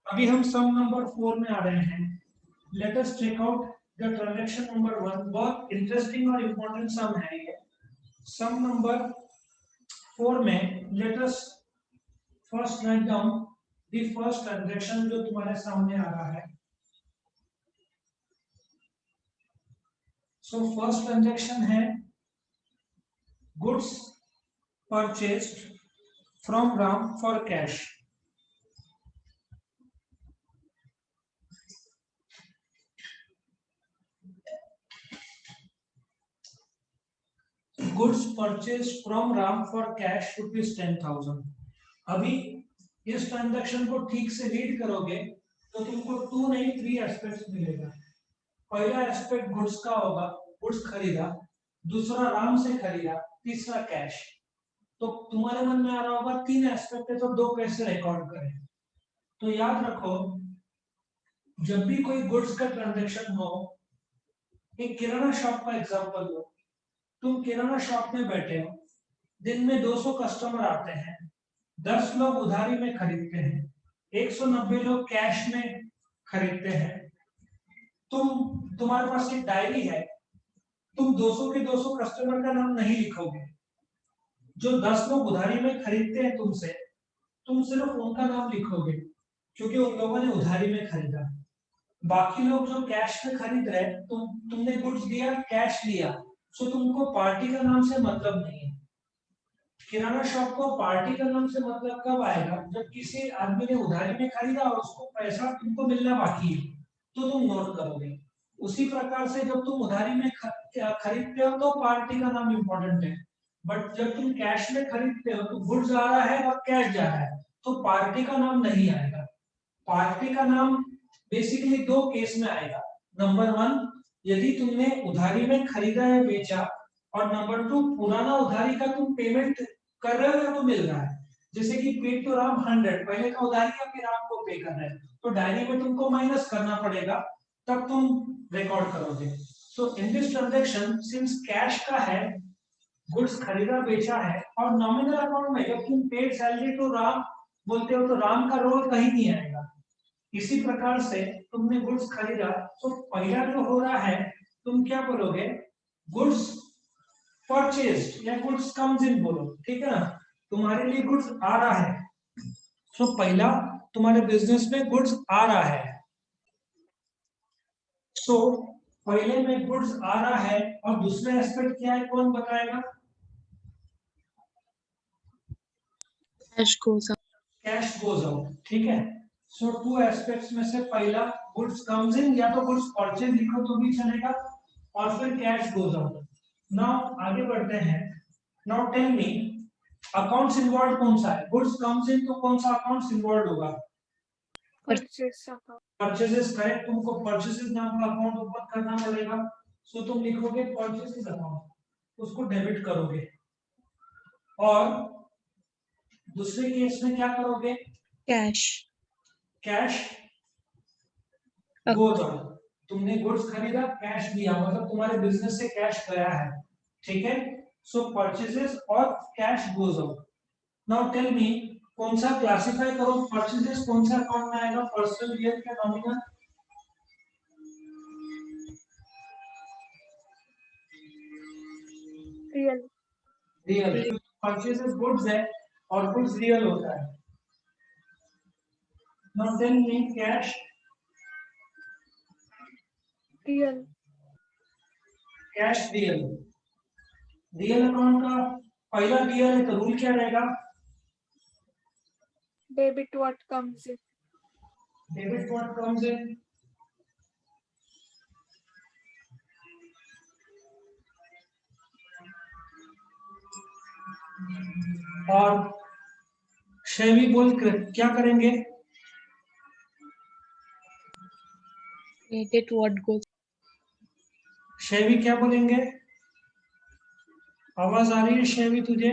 अभी हम सम नंबर 4 में आ रहे हैं। Let us check out the transaction number 1। बहुत इंटरेस्टिंग और इम्पोर्टेंट सम है ये। सम नंबर 4 में let us first write down the first transaction जो तुम्हारे सामने आ रहा है। सो फर्स्ट ट्रांजैक्शन है goods purchased from Ram for cash. Goods purchase from Ram for cash ₹10,000। अभी इस ट्रांजैक्शन को ठीक से रीड करोगे तो तुमको 2 नहीं 3 एस्पेक्ट्स मिलेगा। पहला एस्पेक्ट गुड्स का होगा, गुड्स खरीदा। दूसरा राम से खरीदा। तीसरा कैश। तो तुम्हारे मन में आ रहा होगा 3 एस्पेक्ट है तो 2 कैसे रिकॉर्ड करें। तो याद रखो, जब भी कोई गुड्स का ट्रांजैक्शन हो, एक किराना शॉप का एग्जांपल लो। तुम किराना शॉप में बैठे हो, दिन में 200 कस्टमर आते हैं, 10 लोग उधारी में खरीदते हैं, 190 लोग कैश में खरीदते हैं। तुम्हारे पास एक डायरी है, तुम 200 के 200 कस्टमर का नाम नहीं लिखोगे। जो 10 लोग उधारी में खरीदते हैं तुमसे, तुम सिर्फ उनका नाम लिखोगे क्योंकि उन लोगों ने उधारी में खरीदा। बाकी लोग जो कैश में खरीद रहे, तुमने गुड्स दिया, कैश लिया, सो तुमको पार्टी का नाम से मतलब नहीं है। किराना शॉप को पार्टी का नाम से मतलब कब आएगा, जब किसी आदमी ने उधारी में खरीदा और उसको पैसा तुमको मिलना बाकी है, तो तुम नोट करोगे। उसी प्रकार से जब तुम उधारी में खरीदते हो तो पार्टी का नाम इंपॉर्टेंट है, बट जब तुम कैश में खरीदते हो तो गुड्स आ रहा है और कैश जा रहा है, तो पार्टी का नाम नहीं आएगा। पार्टी का नाम बेसिकली 2 केस में आएगा। नंबर 1, यदि तुमने उधारी में खरीदा या बेचा, और नंबर 2, पुराना उधारी का तुम पेमेंट कर रहे हो या तो मिल रहा है। जैसे कि पे टू राम 100, पहले का उधारी का फिर राम को पे कर रहे हैं, तो डायरी में तुमको माइनस करना पड़ेगा, तब तुम रिकॉर्ड करोगे। So in this transaction, since cash का है, गुड्स खरीदा बेचा है, और नॉमिनल अकाउंट में जब तुम पेड सैलरी टू राम बोलते हो तो राम का रोल कहीं नहीं आएगा। इसी प्रकार से तुमने गुड्स खरीदा, तो पहला जो हो रहा है, तुम क्या बोलोगे, गुड्स परचेज्ड या गुड्स कम्स इन बोलो, ठीक है ना। तुम्हारे लिए गुड्स आ रहा है, सो पहला तुम्हारे बिजनेस में गुड्स आ रहा है। सो पहले में गुड्स आ रहा है, और दूसरा एस्पेक्ट क्या है, कौन बताएगा। Cash goes out. Cash goes out, ठीक है। सो 2 एस्पेक्ट्स में से पहला गुड्स कम्स इन, या तो गुड्स परचेज लिखो तो भी चलेगा, और फिर कैश गोज आउट। नाउ आगे बढ़ते हैं। Now tell me, accounts involve कौन सा है। गुड्स कम्स इन तो कौन सा अकाउंट्स इन्वॉल्व होगा, परचेस अकाउंट। Purchases, correct. तुमको परचेजेस नाम का अकाउंट ओपन करना पड़ेगा, सो तुम लिखोगे परचेजेस अकाउंट, उसको डेबिट करोगे। और दूसरे केस में क्या करोगे, कैश। Cash goes out. तुमने गुड्स खरीदा, कैश दिया, मतलब तुम्हारे बिजनेस से कैश गया है, ठीक है। सो परचेजेस और cash goes out. Now tell me, कौन सा क्लासिफाई करो, परचेजेस कौन सा अकाउंट में आएगा, पर्सनल, रियल या nominal. Real. Real. Purchases goods है और गुड्स रियल होता है। Now tell me, cash real. Cash real. Real account का पहला रियल है तो रूल क्या रहेगा, debit what comes in. Debit what comes in. और शेवी बोल क्या करेंगे, क्रेडिट व्हाट गोज। शेवी क्या बोलेंगे, आवाज आ रही है शेवी तुझे।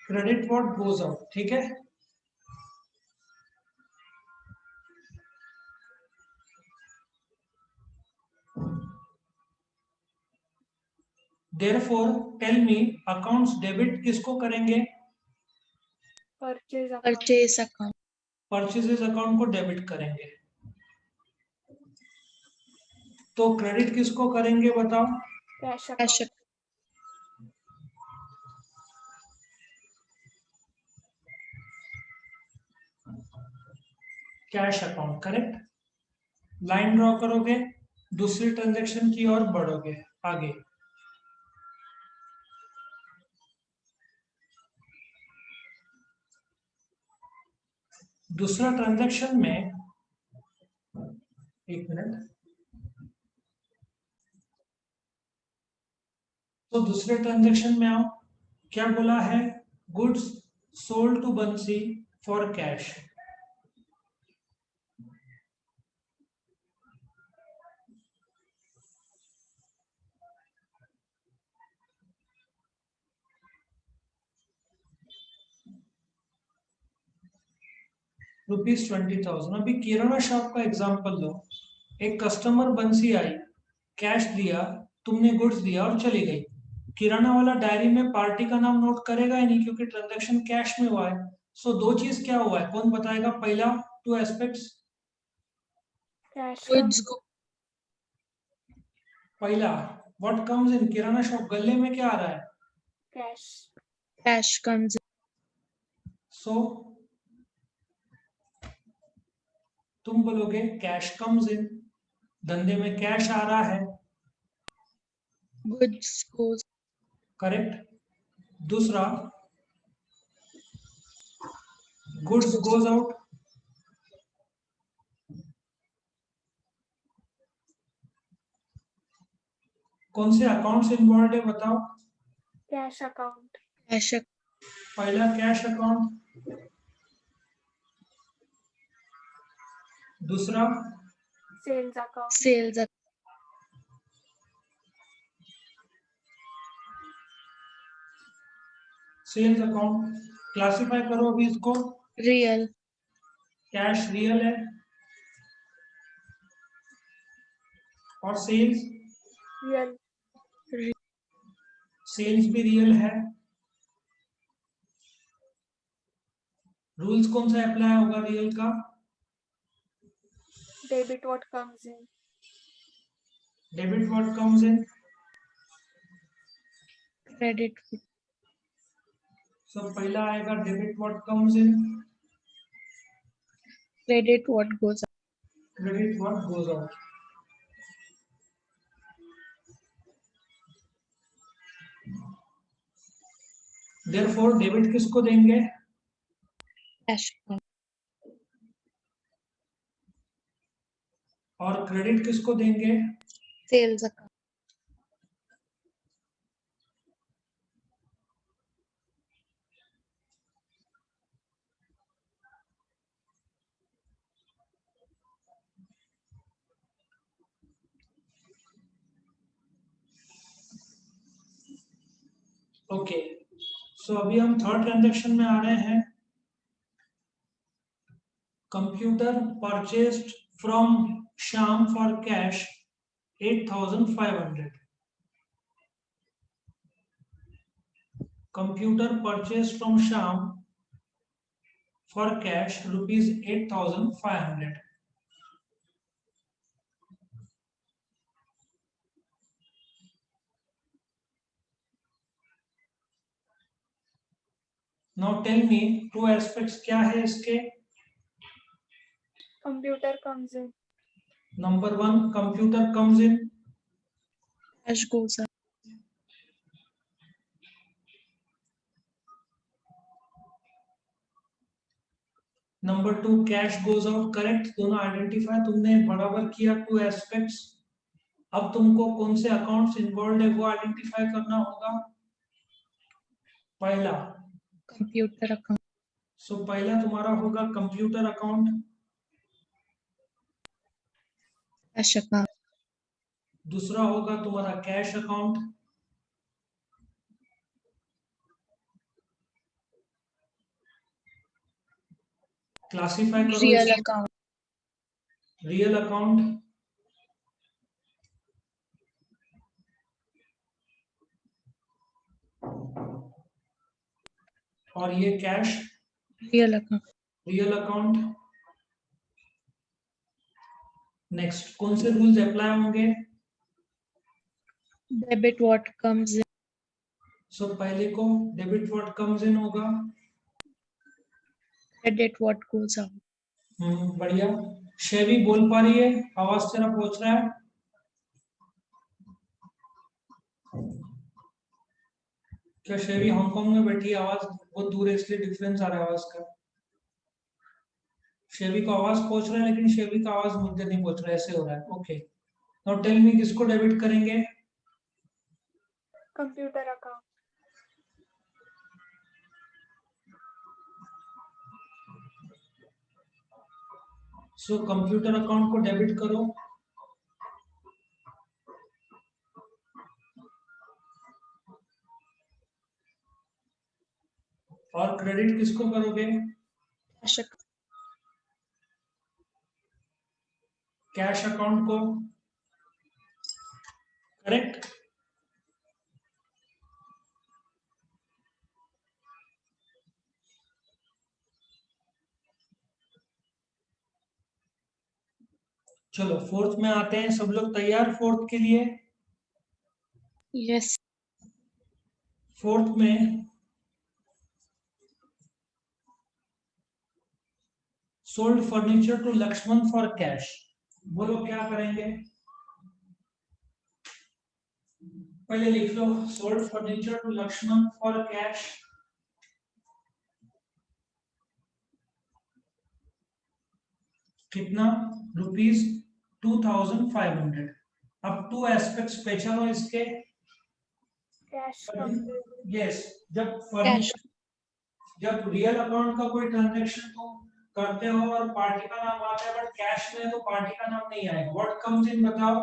क्रेडिट व्हाट गोज आउट, ठीक है। Therefore, tell me, accounts debit किसको करेंगे, purchase account purchase account purchases account को डेबिट करेंगे। तो क्रेडिट किसको करेंगे बताओ? Cash cash account cash account, correct. Line draw करोगे, दूसरी ट्रांजैक्शन की ओर बढ़ोगे आगे। दूसरा ट्रांजैक्शन में, एक मिनट, तो दूसरे ट्रांजैक्शन में आओ। क्या बोला है? गुड्स सोल्ड टू बंसी फॉर कैश। ₹20,000। अभी किराना शॉप का एग्जांपल लो। एक कस्टमर बंसी आई, कैश दिया, तुमने गुड्स दिया और चली गई। किराना वाला डायरी में पार्टी का नाम नोट करेगा ही नहीं, क्योंकि ट्रांजैक्शन कैश में हुआ है। सो दो चीज क्या हुआ है, कौन बताएगा? पहला टू एस्पेक्ट्स। कैश गुड्स पहला, what comes in kirana shop, गले में क्या आ रहा है? कैश कैश कम्स सो तुम बोलोगे कैश कम्स इन, धंधे में कैश आ रहा है, गुड्स गोज करेक्ट। दूसरा, गुड्स गोज आउट, कौन से अकाउंट से इन्वॉल्व है बताओ? कैश अकाउंट कैश पहला कैश अकाउंट, दूसरा sales account sales sales account. Classify करो अभी इसको। रियल कैश रियल है और सेल्स, रियल सेल्स भी रियल है। रूल्स कौन सा अप्लाई होगा रियल का? Debit what comes in debit what comes in. Credit सब पहला आएगा debit what comes in, credit what goes credit what goes out. Therefore debit किसको देंगे? कैश और क्रेडिट किसको देंगे? सेल्स अकाउंट ओके, सो अभी हम थर्ड ट्रांजैक्शन में आ रहे हैं। Computer purchased from Shyam for cash 8,500। Computer purchased from Shyam for cash ₹8,500। Now tell me two aspects क्या है इसके? Computer comes in number one, computer comes in. Cash goes number two, cash goes out, correct. दोनों identify तुमने बराबर किया, two aspects. अब तुमको कौन से अकाउंट्स इन्वॉल्व है वो आइडेंटिफाई करना होगा। पहला, कंप्यूटर अकाउंट सो पहला तुम्हारा होगा कंप्यूटर अकाउंट, कैश अकाउंट दूसरा होगा तुम्हारा कैश अकाउंट, क्लासिफाई करो रियल अकाउंट रियल अकाउंट, और ये cash. Real account. Real account. Next कौन से रूल्स अप्लाई होंगे? Debit what comes in. सो पहले को डेबिट व्हाट कम्स इन होगा। Credit what goes out. बढ़िया। शेवी बोल पा रही है? आवाज तेरा पहुंच रहा है? क्या शेवी हांगकांग में बैठी? आवाज बहुत दूर है इसलिए डिफरेंस आ रहा है आवाज का। शेवी को आवाज पहुंच रहा है लेकिन शेवी का आवाज मुझे नहीं पहुंच रहा है, ऐसे हो रहा है। ओके, नाउ टेल मी किसको डेबिट करेंगे? Computer account. So computer account को डेबिट करो। और क्रेडिट किसको करोगे? Cash account. कैश अकाउंट को। करेक्ट। चलो फोर्थ में आते हैं। सब लोग तैयार फोर्थ के लिए? Yes. फोर्थ में sold furniture to Lakshman for cash. बोलो क्या करेंगे? पहले लिख लो, sold furniture to Lakshman for cash. कितना? ₹2500। अब टू एस्पेक्ट्स पहचानो चलो इसके। Cash comes in. यस, जब Cash. फर्नीचर, जब रियल अकाउंट का कोई ट्रांजैक्शन तुम करते हो और पार्टी का नाम आता है बट कैश में तो पार्टी का नाम नहीं आएगा, व्हाट कम्स इन बताओ?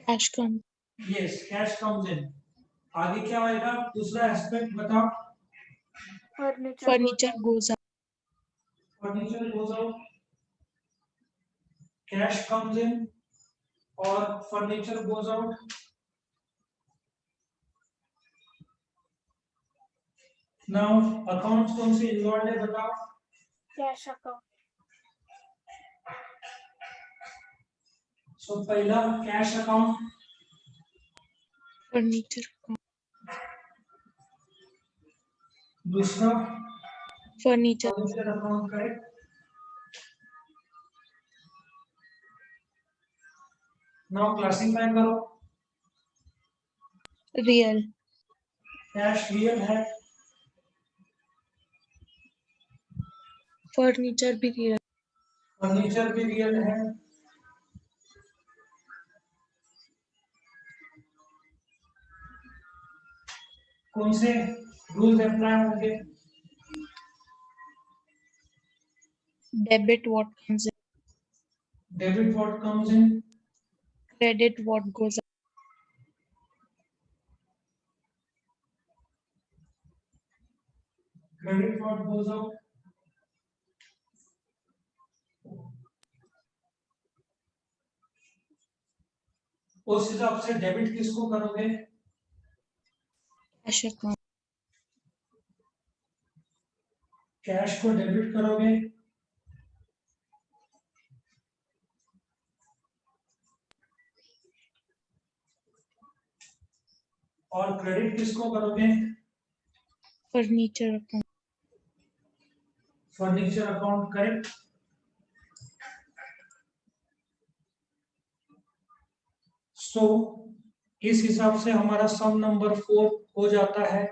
Cash comes. Yes, cash comes इन। आगे क्या आएगा? दूसरा एस्पेक्ट बताओ। Furniture. Furniture goes out. Furniture goes out, cash comes in और furniture goes out. Now accounts कौन से इन्वॉल्व है बताओ? Cash account. सो पहला कैश अकाउंट, Furniture account. दूसरा Furniture. Furniture account. Correct. Now classify करो। Real. कैश रियल है, Furniture भी real. फर्नीचर भी रियल है, कौन से रूल्स अप्लाई होंगे? Debit what comes in. Debit what comes in, Credit what goes out. Credit what goes out. उस हिसाब से डेबिट किसको करोगे? Cash account. कैश को डेबिट करोगे और क्रेडिट किसको करोगे? Furniture account. Furniture account. Correct. So इस हिसाब से हमारा सम नंबर 4 हो जाता है।